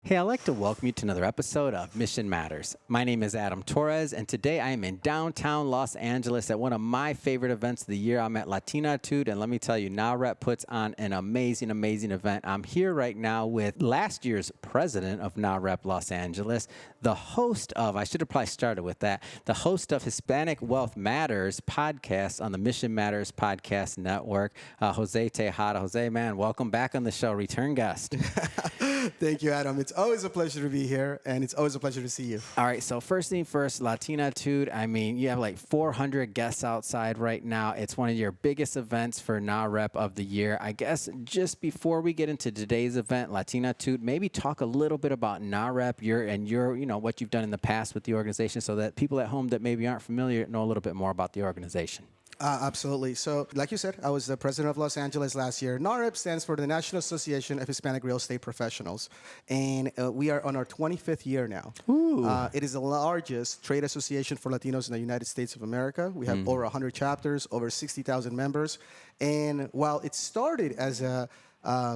Hey, I'd like to welcome you to another episode of Mission Matters. My name is Adam Torres, and today I am in downtown Los Angeles at one of my favorite events of the year. I'm at Latino, and let me tell you, NAREP puts on an amazing, amazing event. I'm here right now with last year's president of NAREP Los Angeles, the host of, I should have probably started with that, the host of Hispanic Wealth Matters podcast on the Mission Matters Podcast Network, Jose Tejada. Jose, man, welcome back on the show, return guest. Thank you, Adam. It's always a pleasure to be here, and it's always a pleasure to see you. All right, so first thing first, Latinitude. I mean, you have like 400 guests outside right now. It's one of your biggest events for NAREP of the year. I guess just before we get into today's event, Latinitude, maybe talk a little bit about NAREP, what you've done in the past with the organization, so that people at home that maybe aren't familiar know a little bit more about the organization. Absolutely. So, like you said, I was the president of Los Angeles last year. NAREP stands for the National Association of Hispanic Real Estate Professionals, and we are on our 25th year now. It is the largest trade association for Latinos in the United States of America. We have over 100 chapters, over 60,000 members, and while it started as a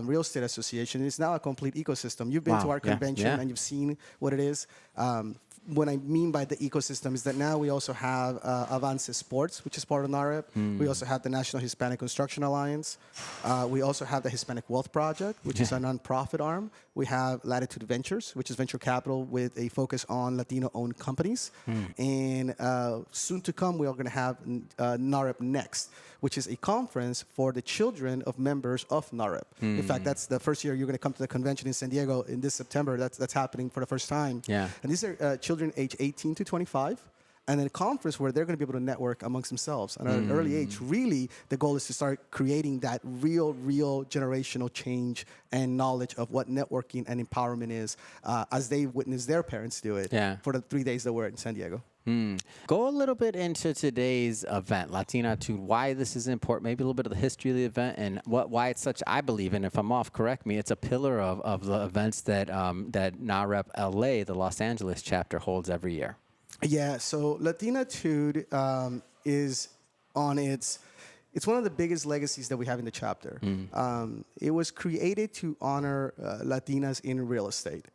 real estate association, it's now a complete ecosystem. You've been to our convention and you've seen what it is. What I mean by the ecosystem is that now we also have Avance Sports, which is part of NAREP. We also have the National Hispanic Construction Alliance. We also have the Hispanic Wealth Project, which is a nonprofit arm. We have Latitude Ventures, which is venture capital with a focus on Latino-owned companies. And soon to come, we are going to have NAREP Next, which is a conference for the children of members of NAREP. In fact, that's the first year you're going to come to the convention in San Diego in this September. That's happening for the first time. Yeah. And these are children age 18 to 25. And then a conference where they're going to be able to network amongst themselves. And at an early age, really, the goal is to start creating that real generational change and knowledge of what networking and empowerment is as they witness their parents do it for the 3 days that we're in San Diego. Go a little bit into today's event, Latinitude, why this is important, maybe a little bit of the history of the event and why it's such, I believe, and if I'm off, correct me, it's a pillar of the events that NAREP LA, the Los Angeles chapter, holds every year. Yeah, so Latinitude is on it's one of the biggest legacies that we have in the chapter. It was created to honor Latinas in real estate.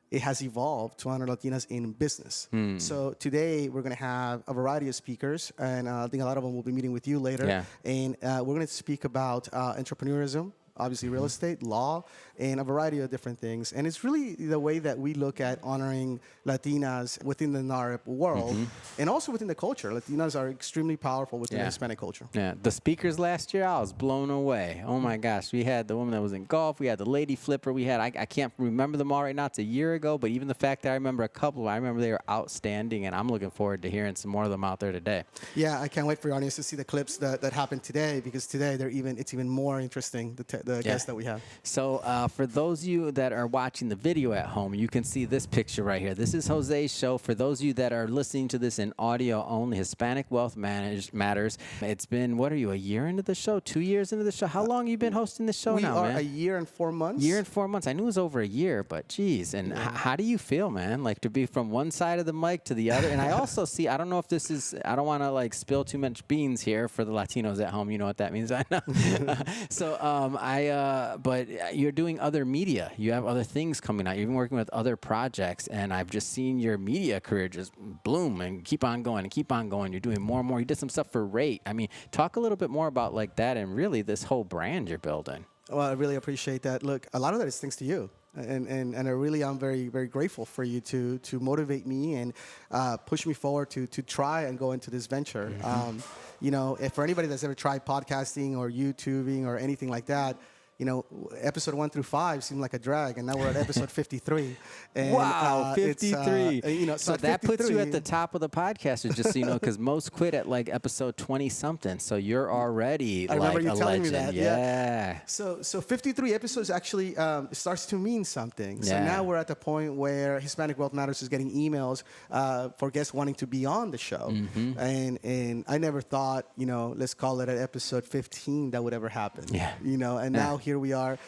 It has evolved to honor Latinas in business. So today we're going to have a variety of speakers, and I think a lot of them will be meeting with you later. Yeah. And we're going to speak about entrepreneurism, obviously real estate, law, and a variety of different things. And it's really the way that we look at honoring Latinas within the NAREP world and also within the culture. Latinas are extremely powerful within the Hispanic culture. Yeah, the speakers last year, I was blown away. Oh my gosh, we had the woman that was in golf, we had the lady flipper, we had, I can't remember them all right now, it's a year ago, but even the fact that I remember a couple, I remember they were outstanding, and I'm looking forward to hearing some more of them out there today. Yeah, I can't wait for your audience to see the clips that happened today, because today it's even more interesting, the guests that we have. So for those of you that are watching the video at home, you can see this picture right here. This is Jose's show. For those of you that are listening to this in audio only, Hispanic Wealth Matters. It's been, what are you, a year into the show? 2 years into the show? How long have you been hosting this show now, man? We are a year and 4 months. Year and 4 months. I knew it was over a year, but geez. And how do you feel, man? Like to be from one side of the mic to the other? And I also see, I don't know if this is, I don't want to like spill too much beans here for the Latinos at home. You know what that means, I know. So but you're doing other media. You have other things coming out. You've been working with other projects, and I've just seen your media career just bloom and keep on going and keep on going. You're doing more and more. You did some stuff for Rate. I mean, talk a little bit more about like that and really this whole brand you're building. Well, I really appreciate that. Look, a lot of that is thanks to you. And I really am very, very grateful for you to motivate me and push me forward to try and go into this venture. If for anybody that's ever tried podcasting or YouTubing or anything like that, episode 1 through 5 seemed like a drag, and now we're at episode 53. And, wow, 53. So that 53, puts you at the top of the podcast, just so you know, because most quit at like episode 20-something. So you're already I remember like you a telling legend. Me that. Yeah. So 53 episodes actually starts to mean something. So now we're at the point where Hispanic Wealth Matters is getting emails for guests wanting to be on the show. And I never thought, let's call it at episode 15 that would ever happen. Yeah. And now here we are,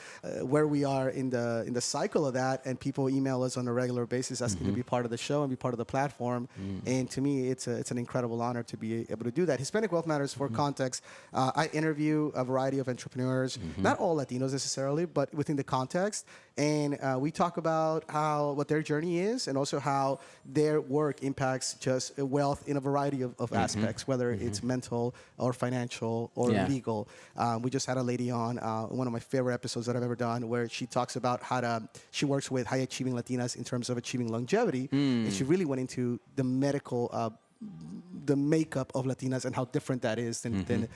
where we are in the cycle of that, and people email us on a regular basis asking to be part of the show and be part of the platform. And to me, it's an incredible honor to be able to do that. Hispanic Wealth Matters, for context, I interview a variety of entrepreneurs, not all Latinos necessarily, but within the context. And we talk about what their journey is, and also how their work impacts just wealth in a variety of aspects, whether it's mental or financial or legal. We just had a lady on one of my favorite episodes that I've ever done, where she talks about she works with high achieving Latinas in terms of achieving longevity, and she really went into the medical, the makeup of Latinas and how different that is than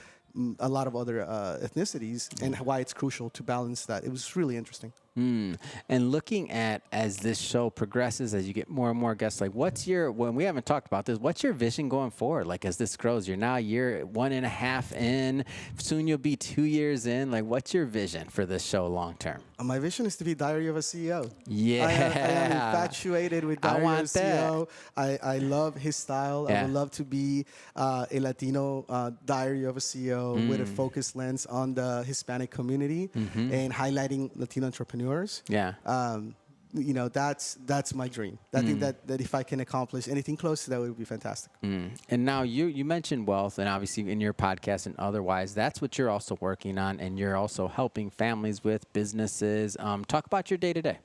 a lot of other ethnicities, and why it's crucial to balance that. It was really interesting. And looking at, as this show progresses, as you get more and more guests, like when we haven't talked about this, what's your vision going forward? Like, as this grows, you're now 1.5 in, soon you'll be 2 years in. Like, what's your vision for this show long term? My vision is to be Diary of a CEO. Yeah. I am infatuated with Diary of a CEO. I love his style. I would love to be a Latino Diary of a CEO with a focused lens on the Hispanic community and highlighting Latino entrepreneurs. Yeah. That's my dream. I think that if I can accomplish anything close to that, it would be fantastic. And now you mentioned wealth, and obviously in your podcast and otherwise, that's what you're also working on, and you're also helping families with businesses. Talk about your day-to-day.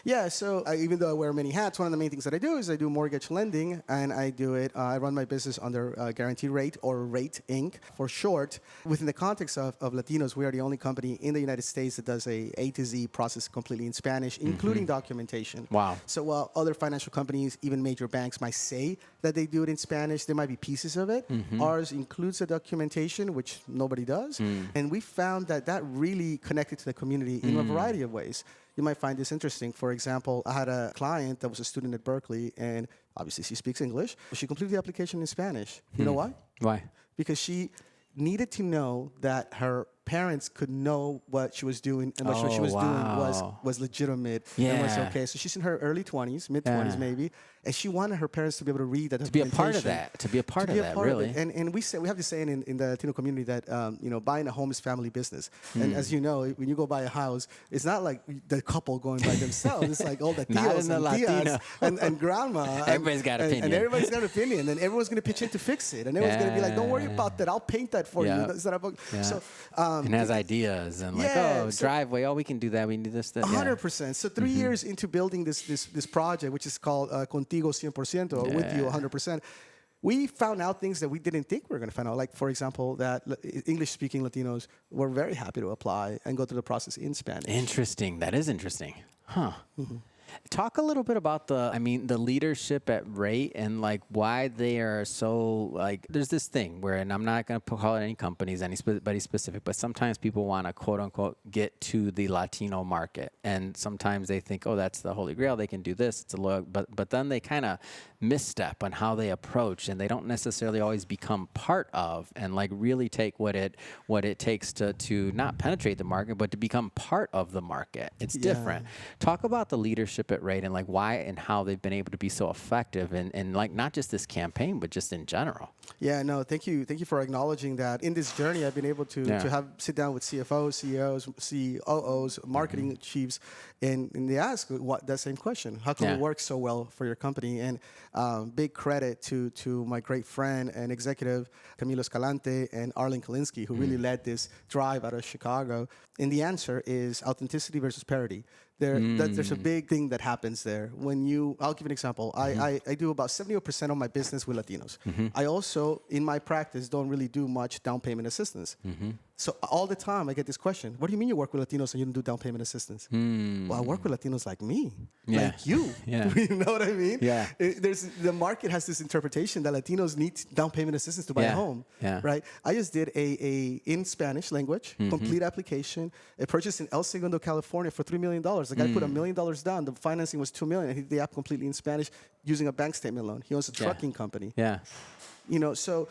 Yeah, so even though I wear many hats, one of the main things that I do is I do mortgage lending, and I do it. I run my business under Guaranteed Rate, or Rate Inc. for short. Within the context of Latinos, we are the only company in the United States that does A to Z process completely in Spanish, including documentation. Wow. So while other financial companies, even major banks, might say that they do it in Spanish, there might be pieces of it. Ours includes the documentation, which nobody does. And we found that really connected to the community in a variety of ways. You might find this interesting. For example, I had a client that was a student at Berkeley, and obviously she speaks English, but she completed the application in Spanish. You know why? Why? Because she needed to know that her parents could know what she was doing, and what she was doing was legitimate and was okay. So she's in her early 20s, mid 20s maybe, and she wanted her parents to be able to read that, to be a part of that, really. And we have this saying in the Latino community that buying a home is family business. And as you know, when you go buy a house, it's not like the couple going by themselves. It's like all the tios and tias and grandma. Everybody's got an opinion. And everybody's got an opinion, and everyone's going to pitch in to fix it, and everyone's going to be like, "Don't worry about that. I'll paint that for you." So. And has ideas and driveway. We can do that. We need this. 100%. So 3 years into building this project, which is called Contigo 100%, or with you 100%, we found out things that we didn't think we were going to find out. Like, for example, that English-speaking Latinos were very happy to apply and go through the process in Spanish. Interesting. That is interesting. Huh. Talk a little bit about the leadership at Rate, and like why they are so, like, there's this thing where, and I'm not going to call it any companies, anybody specific, but sometimes people want to quote unquote get to the Latino market, and sometimes they think, oh, that's the holy grail, they can do this, it's a loyal, but then they kind of misstep on how they approach, and they don't necessarily always become part of and like really take what it takes to not penetrate the market, but to become part of the market. It's different. Talk about the leadership at Rate, and like why and how they've been able to be so effective, and like not just this campaign, but just in general. Yeah, no, thank you for acknowledging that. In this journey, I've been able to sit down with CFOs, CEOs, COOs, marketing chiefs, and they ask that same question: how come it works so well for your company? And big credit to my great friend and executive Camilo Escalante and Arlen Kalinsky, who really led this drive out of Chicago. And the answer is authenticity versus parity. There's a big thing that happens there. I'll give you an example. I do about 70% of my business with Latinos. I also, in my practice, don't really do much down payment assistance. So all the time I get this question: what do you mean you work with Latinos and you don't do down payment assistance? Well, I work with Latinos like me, like you. You know what I mean? The market has this interpretation that Latinos need down payment assistance to buy a home, right? I just did a in Spanish language, complete application, a purchase in El Segundo, California for $3 million. The guy put $1 million down. The financing was $2 million. And he did the app completely in Spanish using a bank statement loan. He owns a trucking company. So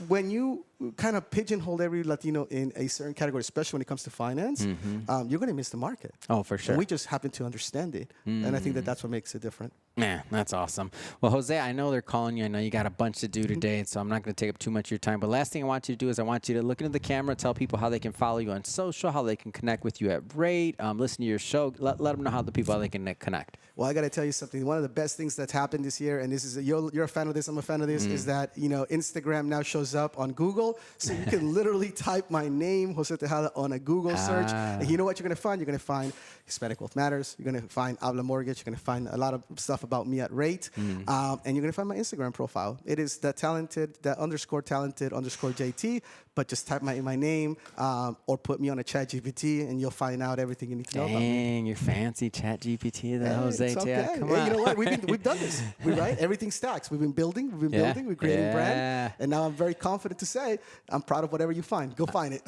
when you kind of pigeonhole every Latino in a certain category, especially when it comes to finance, you're going to miss the market. Oh, for sure. And we just happen to understand it. And I think that's what makes it different. Man, that's awesome. Well, Jose, I know they're calling you. I know you got a bunch to do today, so I'm not going to take up too much of your time. But last thing I want you to do is I want you to look into the camera, tell people how they can follow you on social, how they can connect with you at Rate, listen to your show. Let them know how they can connect. Well, I got to tell you something. One of the best things that's happened this year, and this is you're a fan of this, I'm a fan of this, is that Instagram now shows up on Google Google. So you can literally type my name, Jose Tejada, on a Google search. And you know what you're going to find? You're going to find Hispanic Wealth Matters. You're going to find Habla Mortgage. You're going to find a lot of stuff about me at Rate. And you're going to find my Instagram profile. It is that underscore talented underscore JT. But just type my name or put me on a chat GPT and you'll find out everything you need to know about me. Dang, you're fancy chat GPT, the Jose It's Tejada. okay. Come Hey, on. you know what? We've done this. Right? Everything stacks. We've been building. We're creating brand. And now I'm very confident to say I'm proud of whatever you find. Go find it.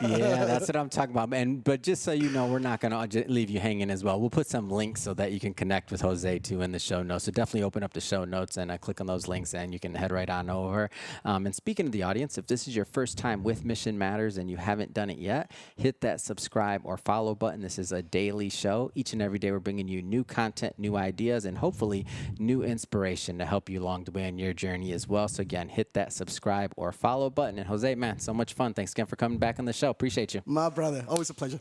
Yeah, that's what I'm talking about. But just so you know, we're not going to leave you hanging as well. We'll put some links so that you can connect with Jose too in the show notes. So definitely open up the show notes and click on those links and you can head right on over. And speaking of the audience, if this is your first time with Mission Matters and you haven't done it yet, hit that subscribe or follow button. This is a daily show. Each and every day we're bringing you new content, new ideas, and hopefully new inspiration to help you along the way on your journey as well. So again, hit that subscribe or follow button. And Jose, man, so much fun. Thanks again for coming back on the show. Appreciate you. My brother. Always a pleasure.